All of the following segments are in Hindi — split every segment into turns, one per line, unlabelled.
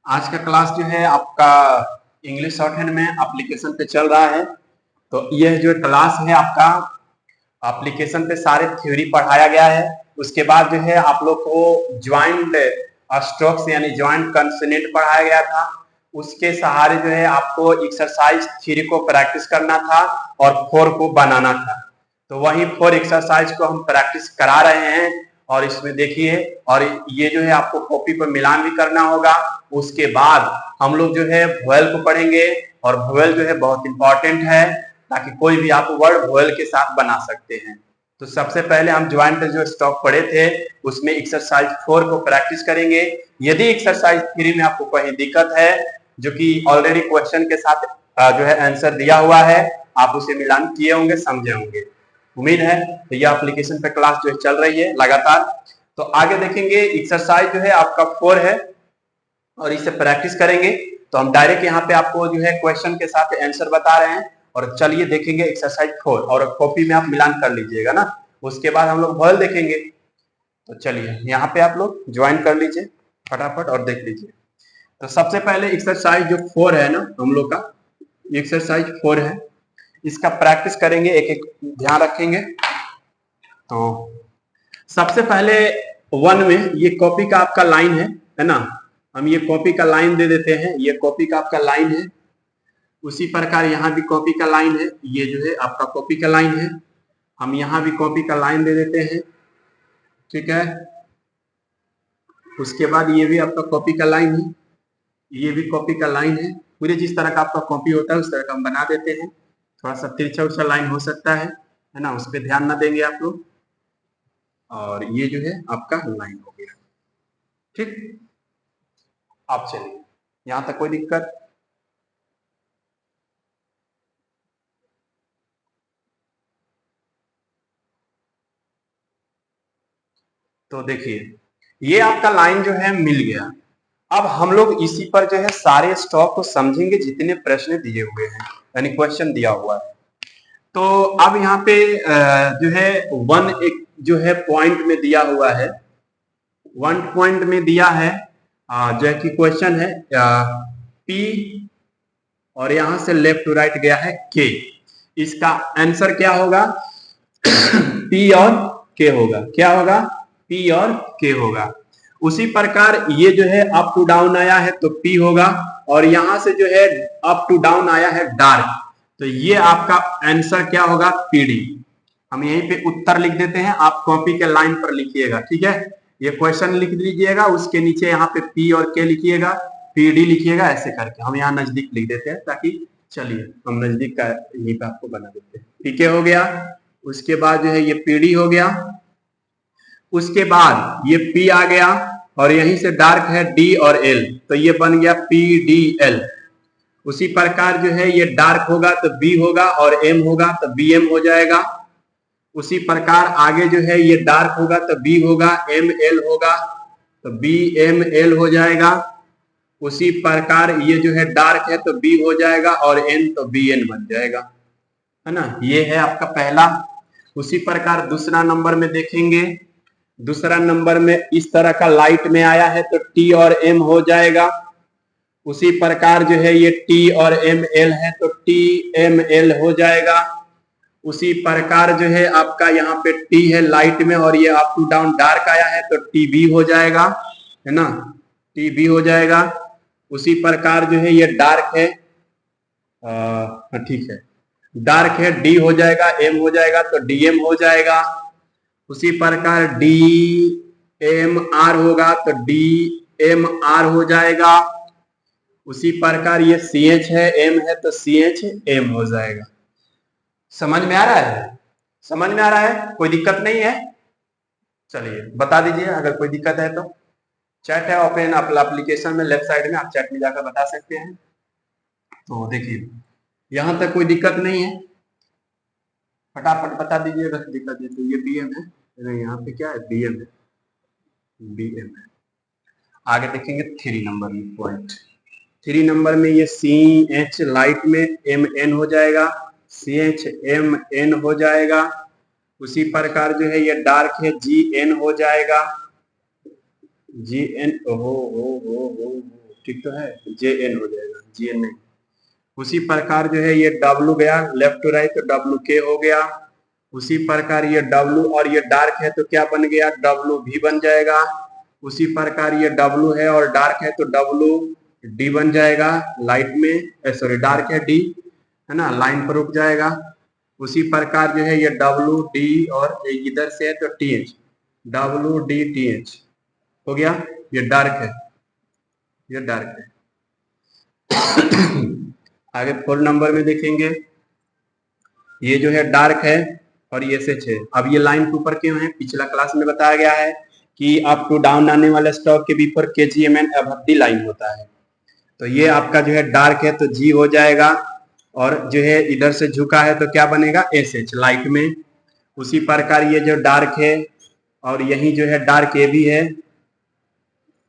आज का क्लास जो है आपका इंग्लिश शॉर्ट हैंड में एप्लीकेशन पे चल रहा है। तो यह जो क्लास है आपका एप्लीकेशन पे सारे थ्योरी पढ़ाया गया है। उसके बाद जो है आप लोग को ज्वाइंट स्ट्रोक्स यानी ज्वाइंट कंसोनेंट पढ़ाया गया था। उसके सहारे जो है आपको एक्सरसाइज 3 को प्रैक्टिस करना था और 4 को बनाना था। तो वही 4 एक्सरसाइज को हम प्रैक्टिस करा रहे हैं और इसमें देखिए, और ये जो है आपको कॉपी पर मिलान भी करना होगा। उसके बाद हम लोग जो है वोवेल को पढ़ेंगे और वोवेल जो है बहुत इंपॉर्टेंट है ताकि कोई भी आप वर्ड वोवेल के साथ बना सकते हैं। तो सबसे पहले हम ज्वाइंट जो स्टॉक पढ़े थे उसमें एक्सरसाइज 4 को प्रैक्टिस करेंगे। यदि एक्सरसाइज 3 में आपको कहीं दिक्कत है, जो कि ऑलरेडी क्वेश्चन के साथ जो है आंसर दिया हुआ है, आप उसे मिलान किए होंगे, समझे होंगे, उम्मीद है। तो यह एप्लीकेशन पे क्लास जो है चल रही है लगातार। तो आगे देखेंगे एक्सरसाइज जो है आपका 4 है और इसे प्रैक्टिस करेंगे। तो हम डायरेक्ट यहाँ पे आपको जो है क्वेश्चन के साथ आंसर बता रहे हैं और चलिए देखेंगे एक्सरसाइज 4 और कॉपी में आप मिलान कर लीजिएगा ना। उसके बाद हम लोग वोवेल देखेंगे। तो चलिए यहाँ पे आप लोग ज्वाइन कर लीजिए फटाफट और देख लीजिए। तो सबसे पहले एक्सरसाइज जो 4 है ना हम लोग का, एक्सरसाइज 4 है, इसका प्रैक्टिस करेंगे, एक एक ध्यान रखेंगे। तो सबसे पहले 1 में ये कॉपी का आपका लाइन है ना। हम ये कॉपी का लाइन दे देते हैं, ये कॉपी का आपका लाइन है। उसी प्रकार यहाँ भी कॉपी का लाइन है, ये जो है आपका कॉपी का लाइन है। हम यहाँ भी कॉपी का लाइन दे देते हैं, ठीक है। उसके बाद ये भी आपका कॉपी का लाइन है, ये भी कॉपी का लाइन है। पूरे जिस तरह का आपका कॉपी होता है उस तरह का हम बना देते हैं। थोड़ा सा तिरछा उछा लाइन हो सकता है ना, उस पर ध्यान ना देंगे आप लोग। और ये जो है आपका लाइन हो गया, ठीक। आप चलिए यहां तक कोई दिक्कत? तो देखिए ये आपका लाइन जो है मिल गया। अब हम लोग इसी पर जो है सारे स्टॉक को समझेंगे जितने प्रश्न दिए हुए हैं, यानी क्वेश्चन दिया हुआ है। तो अब यहाँ पे जो है 1 एक जो है पॉइंट में दिया हुआ है, 1 पॉइंट में दिया है जो है कि क्वेश्चन है पी और यहां से लेफ्ट टू राइट गया है के। इसका आंसर क्या होगा? पी और के होगा। क्या होगा? पी और के होगा। उसी प्रकार ये जो है अप टू डाउन आया है तो पी होगा, और यहां से जो है अप टू डाउन आया है डार्क, तो ये आपका आंसर क्या होगा? पीडी। हम यहीं पे उत्तर लिख देते हैं, आप कॉपी के लाइन पर लिखिएगा, ठीक है। ये क्वेश्चन लिख दीजिएगा, उसके नीचे यहाँ पे पी और के लिखिएगा, पीडी लिखिएगा, ऐसे करके हम यहाँ नजदीक लिख देते हैं ताकि चलिए हम नजदीक का यहीं पे आपको बना देते हैं। पीके हो गया, उसके बाद जो है ये पीडी हो गया, उसके बाद ये पी आ गया और यहीं से डार्क है डी और एल, तो ये बन गया पी डी एल। उसी प्रकार जो है ये डार्क होगा तो बी होगा और एम होगा तो बी एम हो जाएगा। उसी प्रकार आगे जो है ये डार्क होगा तो बी होगा, एम एल होगा तो बी एम एल हो जाएगा। उसी प्रकार ये जो है डार्क है तो बी हो जाएगा और एन तो बी एन बन जाएगा, है ना। ये है आपका पहला। उसी प्रकार दूसरा नंबर में देखेंगे, दूसरा नंबर में इस तरह का लाइट में आया है तो टी और एम हो जाएगा। उसी प्रकार जो है ये टी और एम एल है तो टी एम एल हो जाएगा। उसी प्रकार जो है आपका यहाँ पे टी है लाइट में और ये अप टू डाउन डार्क आया है तो टी बी हो जाएगा, है ना, टी बी हो जाएगा। उसी प्रकार जो है ये डार्क है, ठीक है, डार्क है डी हो जाएगा, एम हो जाएगा तो डीएम हो जाएगा। उसी प्रकार डी एम आर होगा तो डी एम आर हो जाएगा। उसी प्रकार ये सी एच है, एम है तो सी एच एम हो जाएगा। समझ में आ रहा है? समझ में आ रहा है? कोई दिक्कत नहीं है? चलिए बता दीजिए अगर कोई दिक्कत है तो। चैट है ओपन एप्लीकेशन में, लेफ्ट साइड में आप चैट में जाकर बता सकते हैं। तो देखिए यहां तक कोई दिक्कत नहीं है, फटाफट बता दीजिए अगर दिक्कत है तो। ये बी एम है, यहाँ पे क्या है? बी एम है, बी एम है। आगे देखेंगे 3 नंबर में पॉइंट। 3 नंबर में ये सी एच लाइट में एम एन हो जाएगा, सी एच एम एन हो जाएगा। उसी प्रकार जो है ये डार्क है जी एन हो जाएगा, जी एन। हो ठीक तो है, जे एन हो जाएगा, जी एन नहीं। उसी प्रकार जो है ये डब्लू गया लेफ्ट टू राइट, तो डब्लू के हो गया। उसी प्रकार ये डब्लू और ये डार्क है तो क्या बन गया, डब्लू भी बन जाएगा। उसी प्रकार ये डब्लू है और डार्क है तो डब्लू डी बन जाएगा लाइट में, सॉरी डार्क है डी, है ना, लाइन पर रुक जाएगा। उसी प्रकार जो है ये डब्लू डी और इधर से है तो T H, W D T H हो गया। ये डार्क है, ये डार्क है। आगे 4 नंबर में देखेंगे, ये जो है डार्क है और ये एच है। अब ये लाइन के ऊपर क्यों है, पिछला क्लास में बताया गया है कि अप टू डाउन आने वाले स्टॉक के बिफोर केजीएमएन अबव द लाइन होता है। तो ये आपका जो है डार्क है तो जी हो जाएगा, और जो है इधर से झुका है तो क्या बनेगा, एस एच लाइट में। उसी प्रकार ये जो डार्क है और यही जो है डार्क ए भी है,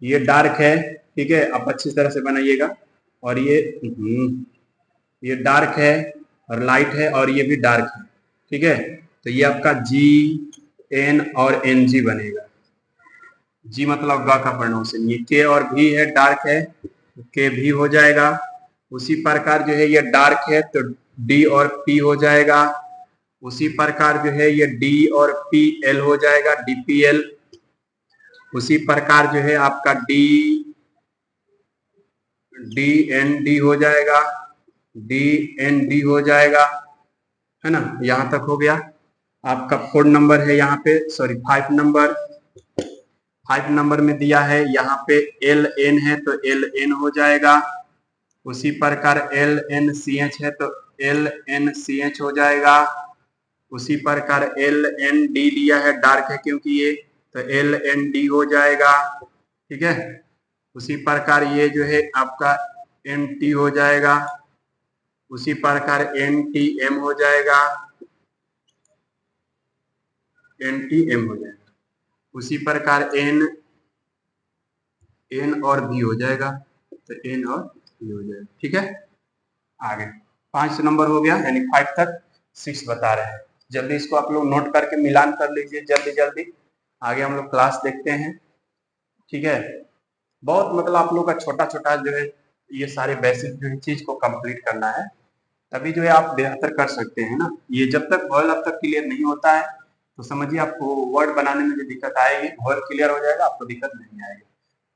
ये डार्क है, ठीक है, आप अच्छी तरह से बनाइएगा। और ये डार्क है और लाइट है और ये भी डार्क है, ठीक है। तो ये आपका जी एन और एन जी बनेगा। जी मतलब ग का प्रोनाउंसिएशन, ये के और भी है, डार्क है, के भी हो जाएगा। उसी प्रकार जो है ये डार्क है तो डी और पी हो जाएगा। उसी प्रकार जो है ये डी और पी एल हो जाएगा, डीपीएल। उसी प्रकार जो है आपका डी डी एन डी हो जाएगा, डी एन डी हो जाएगा, है ना, यहां तक हो गया। आपका 4 नंबर है यहाँ पे, सॉरी 5 नंबर, 5 नंबर में दिया है यहाँ पे एल एन है तो एल एन हो जाएगा। उसी प्रकार एल एन सी एच है तो एल एन सी एच हो जाएगा। उसी प्रकार एल एन डी दिया है, डार्क है क्योंकि ये, तो एल एन डी हो जाएगा, ठीक है। उसी प्रकार ये जो है आपका एन टी हो जाएगा। उसी प्रकार एन टी एम हो जाएगा, एन टी एम हो जाएगा। उसी प्रकार एन एन और भी हो जाएगा, तो एन और भी हो जाएगा, ठीक है। आगे 5 नंबर हो गया, यानी 5 तक, 6 बता रहे हैं। जल्दी इसको आप लोग नोट करके मिलान कर लीजिए जल्दी जल्दी। आगे हम लोग क्लास देखते हैं, ठीक है। बहुत मतलब आप लोग का छोटा छोटा जो है ये सारे बेसिक जो है चीज को कंप्लीट करना है, तभी जो है आप बेहतर कर सकते हैं ना। ये जब तक वॉयल अब तक क्लियर नहीं होता है तो समझिए आपको वर्ड बनाने में जो दिक्कत आएगी, वॉयल क्लियर हो जाएगा आपको दिक्कत नहीं आएगी।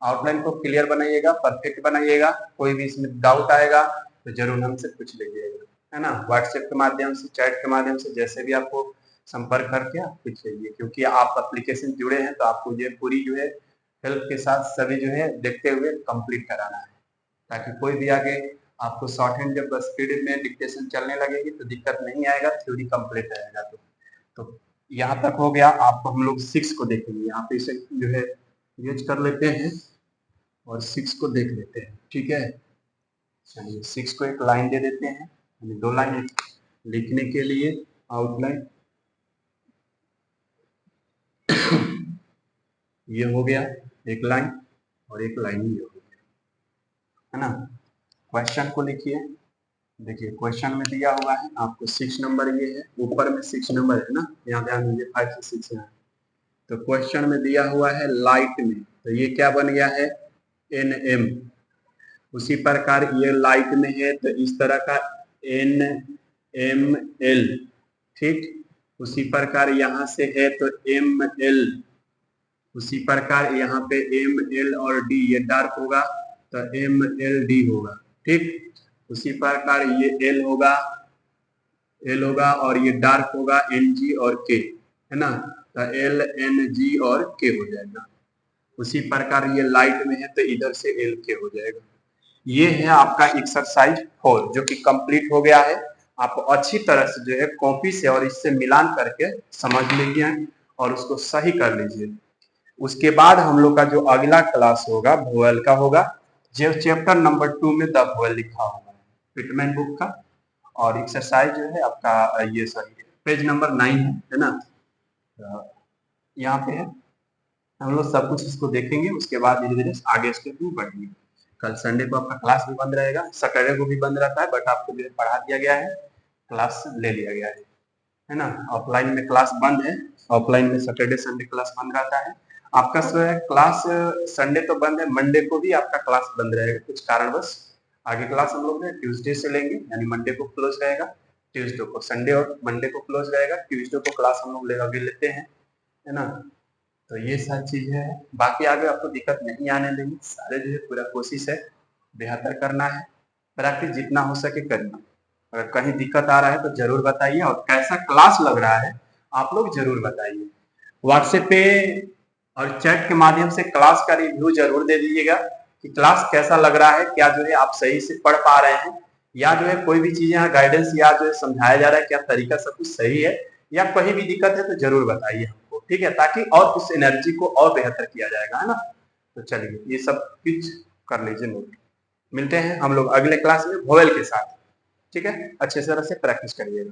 आउटलाइन को क्लियर बनाइएगा, परफेक्ट बनाइएगा। कोई भी इसमें डाउट आएगा तो जरूर हमसे पूछ लीजिएगा, है ना। व्हाट्सएप के माध्यम से, चैट के माध्यम से, जैसे भी आपको संपर्क करके आप पूछ लीजिए, क्योंकि आप एप्लीकेशन जुड़े हैं तो आपको ये पूरी जो है हेल्प के साथ सभी जो है देखते हुए कंप्लीट कराना है, ताकि कोई भी आगे आपको शॉर्ट हैंड जब स्पीड में डिक्टेशन चलने लगेगी तो दिक्कत नहीं आएगा, थ्योरी कंप्लीट रहेगा। तो यहाँ तक हो गया। आपको हम लोग 6 को देखेंगे, यहाँ पे इसे जो है यूज कर लेते हैं और 6 को देख लेते हैं, ठीक है। चलिए 6 को एक लाइन दे देते हैं, 2 लाइन लिखने के लिए आउटलाइन। ये हो गया एक लाइन और एक लाइन ये हो गया, है ना। क्वेश्चन को लिखिए। देखिए क्वेश्चन में दिया हुआ है आपको 6 नंबर, ये है ऊपर में 6 नंबर है ना, यहाँ ध्यान दीजिए 5 से 6 यहाँ। तो क्वेश्चन में दिया हुआ है लाइट में, तो ये क्या बन गया है, एन एम। उसी प्रकार ये लाइट में है तो इस तरह का एन एम एल, ठीक। उसी प्रकार यहाँ से है तो एम एल। उसी प्रकार यहाँ पे एम एल और डी, ये डार्क होगा तो एम एल डी होगा, ठीक। उसी प्रकार ये एल होगा, एल होगा, और ये डार्क होगा एन जी और के, है ना, तो एल एन जी और के हो जाएगा। उसी प्रकार ये लाइट में है तो इधर से एल के हो जाएगा। ये है आपका एक्सरसाइज 4 जो कि कंप्लीट हो गया है। आप अच्छी तरह से जो है कॉपी से और इससे मिलान करके समझ लीजिए और उसको सही कर लीजिए। उसके बाद हम लोग का जो अगला क्लास होगा वोवेल का होगा, जो चैप्टर नंबर 2 में द वोवेल लिखा होगा पिटमैन बुक का। और एक्सरसाइज जो है आपका ये सॉरी पेज नंबर 9 है ना, यहाँ पे है। हम लोग सब कुछ इसको देखेंगे, उसके बाद धीरे धीरे आगे स्टेप में बढ़ेंगे। कल संडे को आपका क्लास भी बंद रहेगा, सैटरडे को भी बंद रहता है, बट आपको जो पढ़ा दिया गया है, क्लास ले लिया गया है ना। ऑफलाइन में क्लास बंद है, ऑफलाइन में सैटरडे संडे क्लास बंद रहता है। आपका क्लास संडे तो बंद है, मंडे को भी आपका क्लास बंद रहेगा कुछ कारणवश। आगे क्लास हम लोग ट्यूसडे से लेंगे, यानी मंडे को क्लोज रहेगा, ट्यूसडे को, संडे और मंडे को क्लोज रहेगा, ट्यूसडे को क्लास हम लोग अभी लेते हैं, है ना। तो ये सारी चीजें है, बाकी आगे आपको दिक्कत नहीं आने देंगे, सारे जो है पूरा कोशिश है बेहतर करना है, प्रैक्टिस जितना हो सके करना। अगर कहीं दिक्कत आ रहा है तो जरूर बताइए, और कैसा क्लास लग रहा है आप लोग जरूर बताइए। व्हाट्सएप पे और चैट के माध्यम से क्लास का रिव्यू जरूर दे दीजिएगा कि क्लास कैसा लग रहा है, क्या जो है आप सही से पढ़ पा रहे हैं, या जो है कोई भी चीज यहाँ गाइडेंस या जो है समझाया जा रहा है क्या तरीका सब कुछ सही है, या कहीं भी दिक्कत है तो जरूर बताइए हमको, ठीक है, ताकि और उस एनर्जी को और बेहतर किया जाएगा, है ना। तो चलिए ये सब कुछ कर लीजिए नोट। मिलते हैं हम लोग अगले क्लास में वोवेल के साथ, ठीक है, अच्छे तरह से प्रैक्टिस करिएगा।